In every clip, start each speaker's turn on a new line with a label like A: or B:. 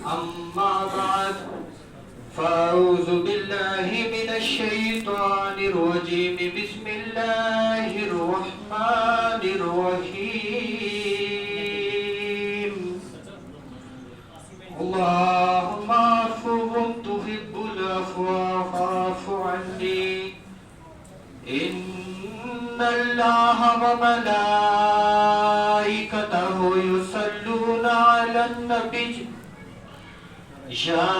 A: أما بعد فأعوذ بالله من الشيطان الرجيم بسم الله الرحمن الرحيم اللهم عفو تحب العفو فاعف عني إن الله وملائكته يصلون على النبي يا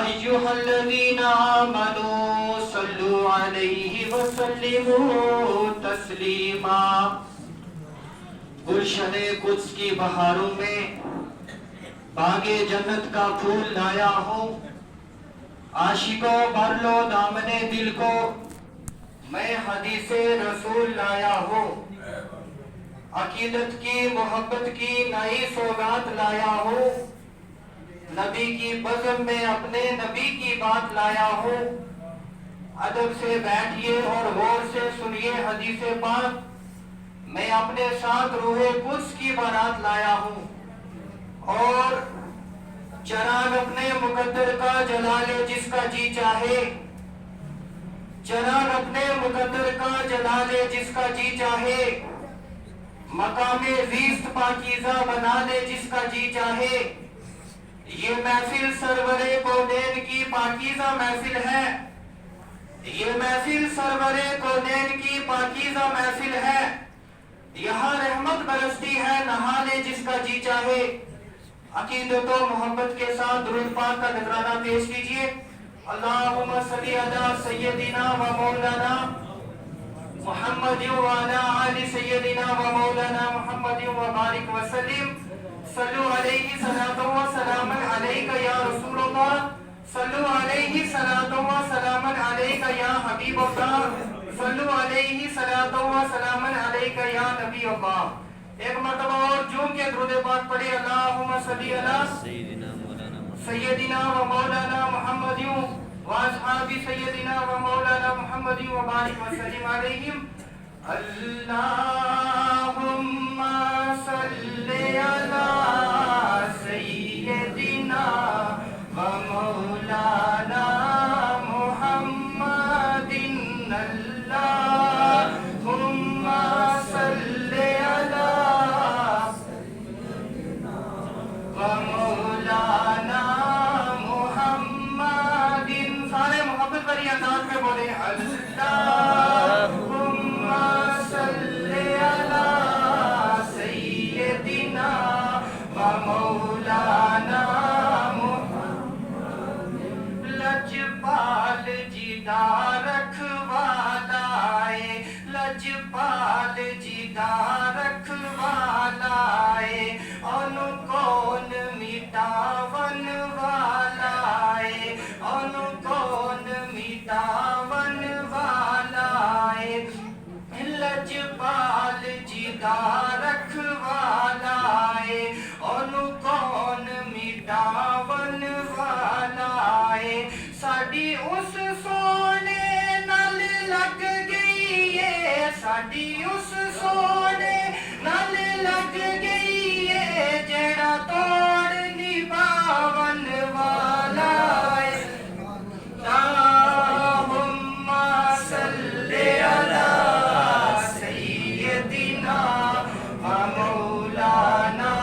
A: أيها الذين آمنوا صلوا عليه وسلموا تسلیما۔ گلشن قدس کی بہاروں میں باغ جنت کا پھول لایا ہوں، عاشقوں بھر لو دامن دل کو، میں حدیث رسول لایا ہوں، عقیدت کی محبت کی نئی سوگات لایا ہوں، نبی کی بزم میں اپنے نبی کی بات لایا ہوں۔ ادب سے بیٹھیے اور غور سے سنیے حدیث پاک، میں اپنے ساتھ روح قدس کی بارات لایا ہوں، اور چراغ اپنے مقدر کا جلا لے جس کا جی چاہے، چراغ اپنے مقدر کا جلا لے جس کا جی چاہے، مقام زیست پاکیزہ بنا لے جس کا جی چاہے۔ یہ محفل سرور کونین کی پاکیزہ محفل ہے، یہ محفل سرور کونین کی پاکیزہ محفل ہے، یہاں رحمت برستی ہے نہا لے جس کا جی چاہے۔ عقیدت و محبت کے ساتھ درود پاک کا نذرانہ پیش کیجئے۔ اللہم صلی علی سیدنا و مولانا محمد و علی آل سیدنا و مولانا محمد و بارک وسلم۔ صلو علیہ صلاۃ و سلام علیک یا رسول اللہ، صلو علیہ صلاۃ و سلام علیک یا حبیب اللہ، صلو علیہ صلاۃ و سلام علیک یا نبی اللہ۔ ایک مرتبہ اور جھوم کے درود پاک پڑھے۔ اللہم صلی علی سیدنا و مولانا محمد و اصحاب سیدنا و مولانا محمد و بارک وسلم علیہم۔ اللہم صلی علی سیدنا و مولانا محمد، اللہم صلی علی و مولانا محمد۔ سارے محبت بری انداز میں بولے اللہم صلی علی سیدنا و مولانا محمد۔ لجپال جیدہ رکھوالائے، لجپال جیدہ رکھوالائے، انو کون مٹاون والائے، انو کون مٹاون والائے، لجپال جیدہ رکھوالائے، انو کون مٹاون والائے۔ ساڈی اس سونے نال لگ گئی ہے، ساڈی اس سونے نال لگ گئی ہے، جیڑا توڑ نبھاون والا ہے۔ اللہم صلی علی سیدنا و مولانا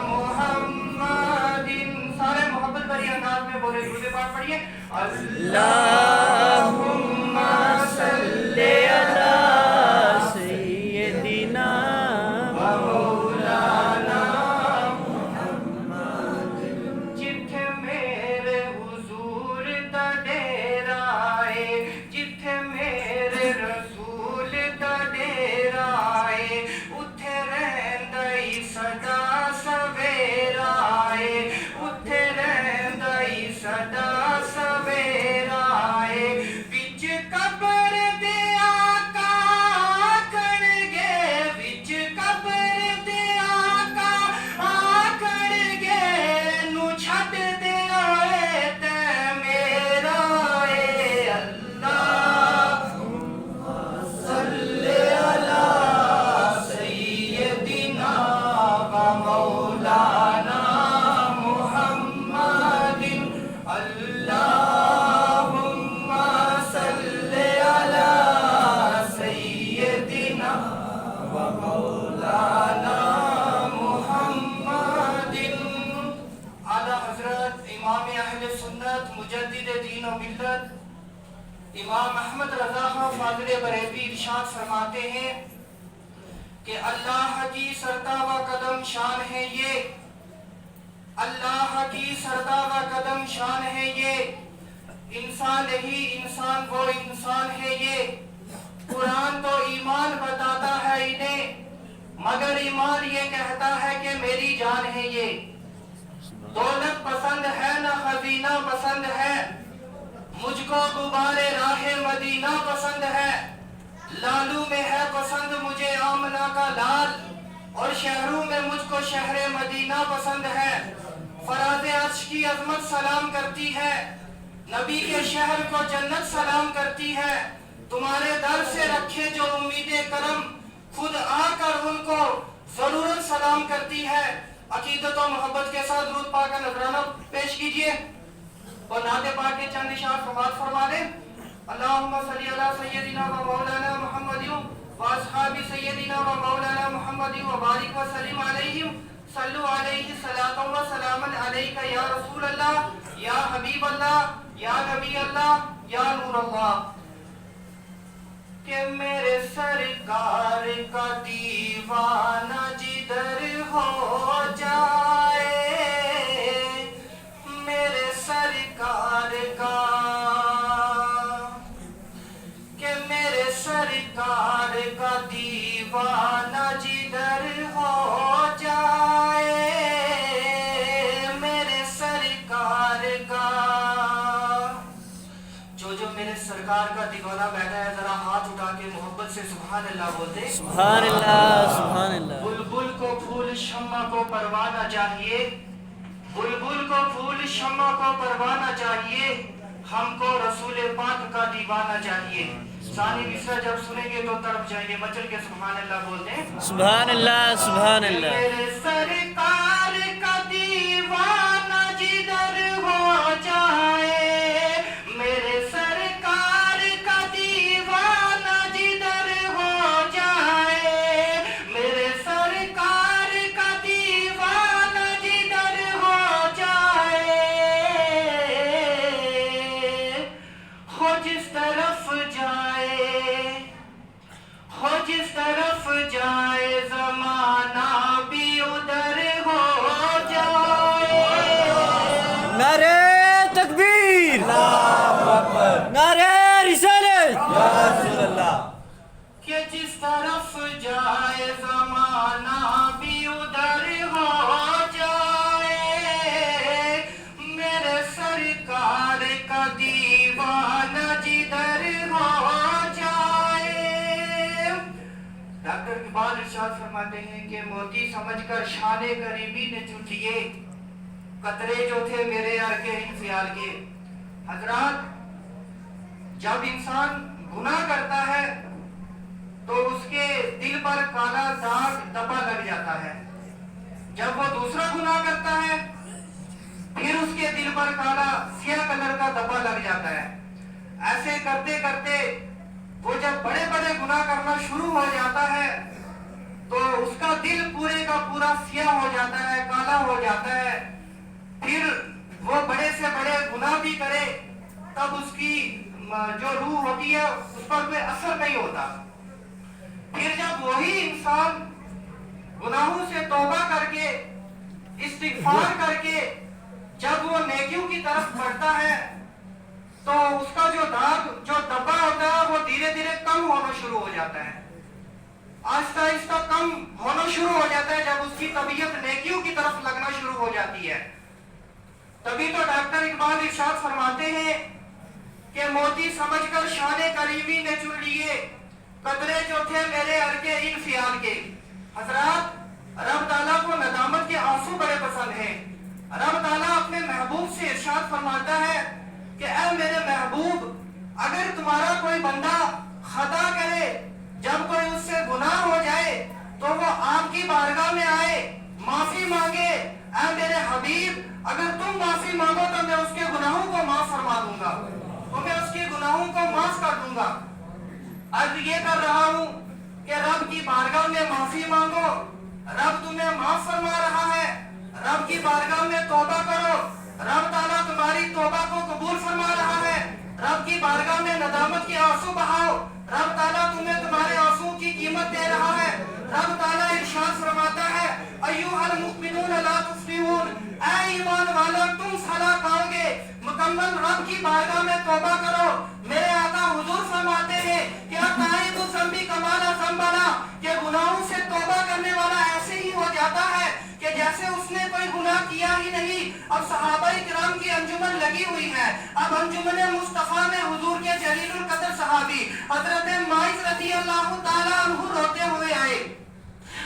A: محمد۔ سارے محبت بری انداز میں بولے درود پاک پڑھیے۔ اللہم صلی علی
B: سیدنا
A: و مولانا محمد۔ جتھے میرے حضور دا ڈیرا ہے، جتھے میرے رسول دا ڈیرا ہے، اتھے رہندا ہی سدا سویرا ہے، اتھے رہندا ہی سدا سویرا दीन और मिल्लत इमाम अहमद रजा खां फाजिल बरेलवी इरशाद फरमाते हैं कि अल्लाह की सरता व कदम शान है ये, अल्लाह की सरता व कदम शान है ये, इंसान ही इंसान वो इंसान है ये। कुरान तो ईमान बताता है इन्हें, मगर ईमान ये कहता है कि मेरी जान है ये। दौलत पसंद है ना खजीना पसंद है, मुझको गुबारे राहे मदीना पसंद है। लालू में है पसंद मुझे आमना का लाल, और शहरों में मुझको शहरे मदीना पसंद है। फराज़े अर्श की अजमत सलाम करती है, नबी के शहर को जन्नत सलाम करती है। तुम्हारे दर से रखे जो उम्मीदें करम, खुद आकर उनको जरूरत सलाम करती है। अकीदत और मोहब्बत के साथ दुरूद पाक का नजराना पेश कीजिए और नाते पाक के चंद इशार समाअत फरमा दें। अल्लाहुम्मा सल्ली अला सय्यदिना व मौलाना मुहम्मदिन व अस्हाबी सय्यदिना व मौलाना मुहम्मदिन व बारिक व सल्लिम अलैहिम, सल्लु अलैहि सलातु व सलामन अलैका या रसूल अल्लाह, या हबीब अल्लाह, या नबी अल्लाह, या नूर अल्लाह। कि मेरे सरकार का दीवाना जिधर हो जाए, मेरे सरकार का, कि मेरे सरकार का दीवाना जिधर हो जाए, मेरे सरकार का। जो मेरे सरकार का दीवाना बैठा है, जरा हाथ उठा के मोहब्बत से सुभान अल्लाह बोलते।
B: सुभान अल्लाह, सुभान अल्लाह।
A: बुलबुल को फूल शम्मा को परवाना चाहिए, बुलबुल को फूल शम्मा को परवाना चाहिए, हमको रसूल पाक का दीवाना चाहिए। सानी मिसरा जब सुनेंगे तो तड़प जाएंगे, मचल के सुभान अल्लाह बोलते।
B: सुभान अल्लाह, सुभान अल्लाह।
A: मेरे सरकार का दीवाना जिधर हो जाए, मेरे सरकार का दीवाना जिधर हो जाए, मेरे सरकार का दीवाना जिधर हो जाए, हो जिस तरफ जाए, हो जिस तरफ जाए, ज़माना भी उधर हो जाए।
B: नारे तकबीर, नारे रिसालत, या रसूल अल्लाह।
A: कि जिस तरफ जाए ज़माना भी उधर हो जाए, मेरे सरकार का दीवाना जिधर हो जाए। डॉक्टर इकबाल इरशाद फरमाते हैं कि मोती समझकर शाने करीबी ने चूटिए, कतरे जो थे मेरे यार के इंफियाल के। हजरात, जब इंसान गुनाह करता है तो उसके दिल पर काला दाग दबा लग जाता है। जब वो दूसरा गुनाह करता है फिर उसके दिल पर काला स्याह कलर का दबा लग जाता है। ऐसे करते करते वो जब बड़े बड़े गुनाह करना शुरू हो जाता है तो उसका दिल पूरे का पूरा स्याह हो जाता है, काला हो जाता है। फिर वो बड़े से बड़े गुनाह भी करे तब उसकी जो रूह होती है उस पर कोई असर नहीं होता। फिर जब वही इंसान गुनाहों से तौबा करके इस्तिगफार करके जब वो नेकियों की तरफ बढ़ता है तो उसका जो दाग जो दबा होता है वो धीरे धीरे कम होना शुरू हो जाता है, आहिस्ता आहिस्ता कम होना शुरू हो जाता है। जब उसकी तबीयत नेकियों की तरफ लगना शुरू हो जाती है, तभी तो डॉक्टर इकबाल इरशाद फरमाते हैं कि मोती समझकर शाने करीबी ने चुन लिए, कतरे जो थे मेरे अरके इन फियाल के। हजरात, रब ताला को नदामत के आंसू बड़े पसंद हैं। रब ताला अपने महबूब से इरशाद फरमाता है कि ऐ मेरे महबूब, अगर तुम्हारा कोई बंदा खता करे, जब कोई उससे गुनाह हो जाए तो वो आपकी बारगाह में आए, माफी मांगे। ऐ मेरे हबीब, अगर तुम माफी मांगो तो मैं उसके गुनाहों को माफ फरमा दूंगा, तो मैं उसके गुनाहों को माफ कर दूंगा। अर्ज ये कर रहा हूँ कि रब की बारगाह में माफी मांगो, रब तुम्हें माफ फरमा रहा है। रब की बारगाह में तौबा करो, रब ताला तुम्हारी तुम्हारी तौबा को कबूल फरमा रहा है। रब की बारगाह में नदामत के आंसू बहाओ, रब ताला तुम्हें तुम्हारे आंसू की कीमत दे रहा है। रब ताला इरशाद फरमाता है, अय्युहल मुमिनून ला तुफ्लिहून, ऐ ईमान वालों तुम फलाह पाओगे। मुकम्मल रब की बारगाह में तौबा करो। मेरे आका हुजूर फरमाते हैं कि ताइबु ज़म्बी कमाला ज़म्बला, कि गुनाहों से तौबा करने वाला ऐसे ही हो जाता है कि जैसे उसने कोई गुनाह किया ही नहीं। अब सहाबाए किराम की अंजुमन लगी हुई है। अब अंजुमन मुस्तफा में हुजूर के जलीलुल कदर सहाबी हजरत माइज रज़ी अल्लाह ताला अन्हु रोते हुए आए।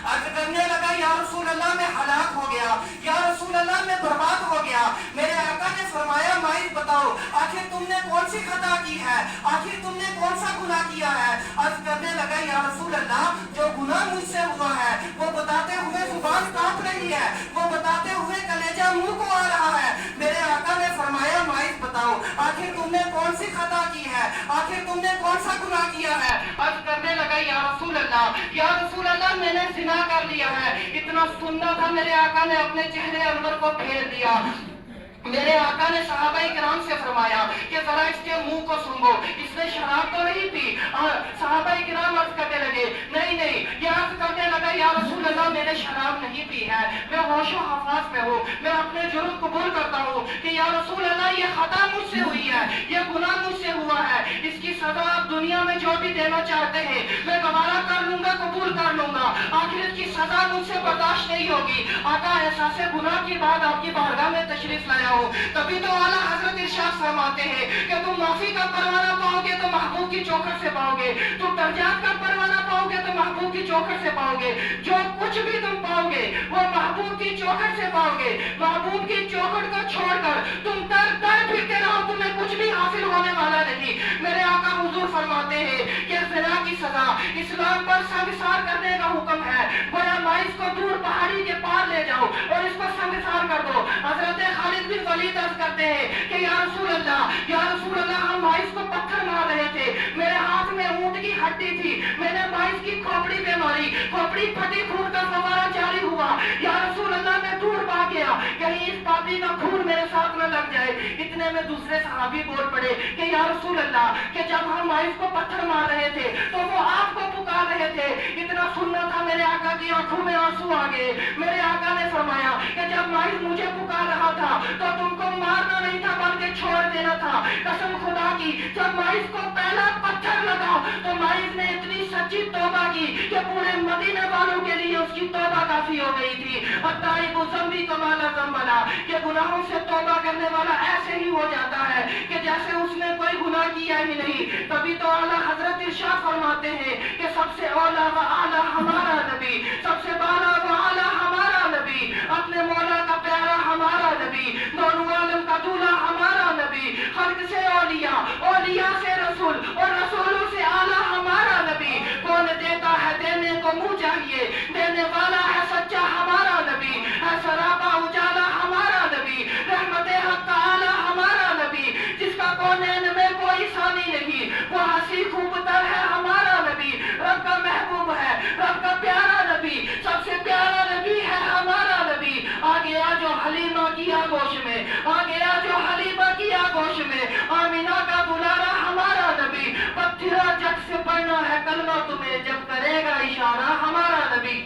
A: अर्ज करने लगा, या रसूल अल्लाह मैं हलाक हो गया, या रसूल अल्लाह मैं बर्बाद हो गया। मेरे आका ने फरमाया, माइज बताओ आखिर तुमने कौन सी खता की है, आखिर तुमने कौन सा गुनाह किया है। अर्ज करने लगा, या रसूल अल्लाह जो गुनाह मुझसे हुआ है वो बताते हुए जुबान कांप रही है, वो बताते हुए कलेजा मुंह को आ रहा है। मेरे आका ने फरमाया, माइज बताओ आखिर तुमने कौन सी खता की है, आखिर तुमने कौन सा गुनाह किया है। अर्ज करने लगा, या रसूल अल्लाह मैंने जिना कर लिया है। इतना सुनना था, मेरे आका ने अपने चेहरे अनवर को फेर दिया। मेरे आका ने सहाबाए किराम से फरमाया कि जरा इसके मुंह को सूंघो, इसने शराब तो नहीं पी। सहाबाए किराम अर्ज करने लगे, नहीं नहीं। ये अर्ज करने लगा, या रसूल अल्लाह मैंने शराब नहीं पी है, मैं होशो हवास में हूँ, मैं अपने जुर्म कबूल करता हूँ कि या रसूल अल्लाह ये खता मुझसे हुई है, ये गुनाह मुझसे हुआ है। इसकी सजा आप दुनिया में जो भी देना चाहते हैं मैं गवारा कर लूंगा, कबूल कर लूंगा। आखिरत की सजा मुझसे बर्दाश्त नहीं होगी। आका एहसास गुनाह की बात आपकी बारगाह में तशरीफ लाया हो, तभी तो आला हजरत इरशाद फरमाते हैं कि तुम माफी का परवाना पाओगे तो महबूब की चौखट से पाओगे, तुम दर्जात का परवाना पाओगे तो महबूब की चौखट से पाओगे। जो कुछ भी तुम पाओगे वो महबूब की चौखट से पाओगे। महबूब की चौखट को छोड़कर तुम दर दर फिरते रहो, तुम्हें कुछ भी हासिल होने वाला नहीं। मेरे आका हुजूर फरमाते हैं कि ज़िना की सजा इस्लाम पर संगसार करने का हुक्म है। गोया माइज को दूर पहाड़ी के पार ले जाओ और इसको संगसार कर दो। हजरत खालिद बिन वलीद अर्ज करते हैं कि या रसूल अल्लाह हम माइज को पत्थर मार रहे थे, मेरे हाथ में ऊंट की हड्डी थी, मैंने माइज की खोपड़ी पे मारी, खोपड़ी फटी, खून का फव्वारा जारी हुआ। या रसूल अल्लाह मैं दूर भाग गया, कहीं इस पापी का खून मेरे साथ न लग जाए। इतने में दूसरे सहाबी बोल पड़े कि या रसूल अल्लाह कि जब हम माइज को पत्थर मार रहे थे तो वो आपको पुकार रहे थे। इतना सुनना था, मेरे आका की आंखों में आंसू आ गए। मेरे आका ने फरमाया कि जब माइज मुझे पुकार रहा था तो तुमको मारना नहीं था बल्कि छोड़ देना था। कसम खुदा की, जब माइज को पहला पत्थर लगा तो माइज ने इतनी सच्ची तौबा की कि पूरे मदीने वालों के लिए उसकी तौबा काफी हो गई थी। ताइबु ज़म्बी कमाला ज़म्बला, कि गुनाहों से तौबा करने वाला ऐसे ही हो जाता है कि जैसे उसने कोई गुनाह किया ही नहीं। तभी तो आला हजरत इरशाद फरमाते हैं कि सबसे औला व आला हमारा नबी, सबसे बाला व आला हमारा नबी, अपने मौला का प्यारा हमारा नबी, दोनों आलम का दूल्हा हमारा नबी, खल्क से औलिया, औलिया से रसूल और रसूलों से आला हमारा नबी। कौन देता है देने को मुंह चाहिए, देने वाला है सच्चा हमारा नबी, है सरापा उजाला हमारा नबी, रहमते हक का आला हमारा नबी, जिसका कौनैन में कोई सानी नहीं, वो हंसी खूबतर है हमारा नबी, रब का महबूब है, रब का प्यारा नबी, सबसे प्यारा नबी है हमारा नबी। आ गया जो हलीमा की आगोश में, आ गया जो हलीमा की आगोश में, आमिना का दुलारा हमारा नबी। पत्थरा जग से पढ़ना है कलमा तुम्हें, जब करेगा इशारा हमारा नबी।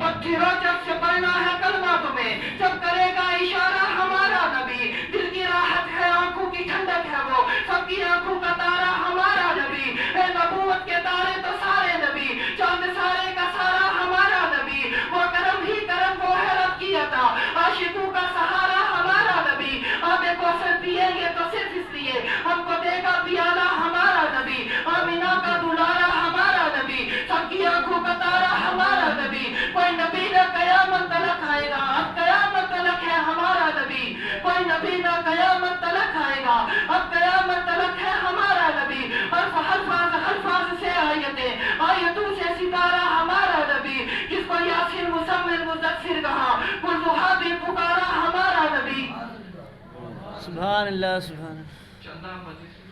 A: पत्थरा जग से पढ़ना है कलमा तुम्हें, जब करेगा इशारा हमारा नबी। दिल की राहत है, आंखों की ठंडक है वो, सबकी आंखों का तारा हमारा नबी। है नबूवत के तारे तो सारे नबी, चांद सारे का सारा हमारा नबी। वो करम ही करम, वो है रब की अता, आशिकों का सहारा हमारा नबी। आबे कौसर पिएंगे तो सिर्फ इसलिए हमको देगा पियाला हमारा नबी। आमिना का दुलारा हमारा नबी, सबकी आंखों का तारा हमारा नबी। कोई नबी न कयामत तलक आएगा, अब कयामत तलक है हमारा नबी। कोई नबी न कयामत तलक आएगा, अब कयामत तलक है हमारा नबी। हल्फाज से आयतें, आयतों से सितारा हमारा नबी। जिसको यासीन मुज़म्मिल मुज़फ्फिर कहा, कुल भी पुकारा हमारा नबी।
B: सुभान अल्लाह, सुभान अल्लाह।
A: चंदा मस्जिद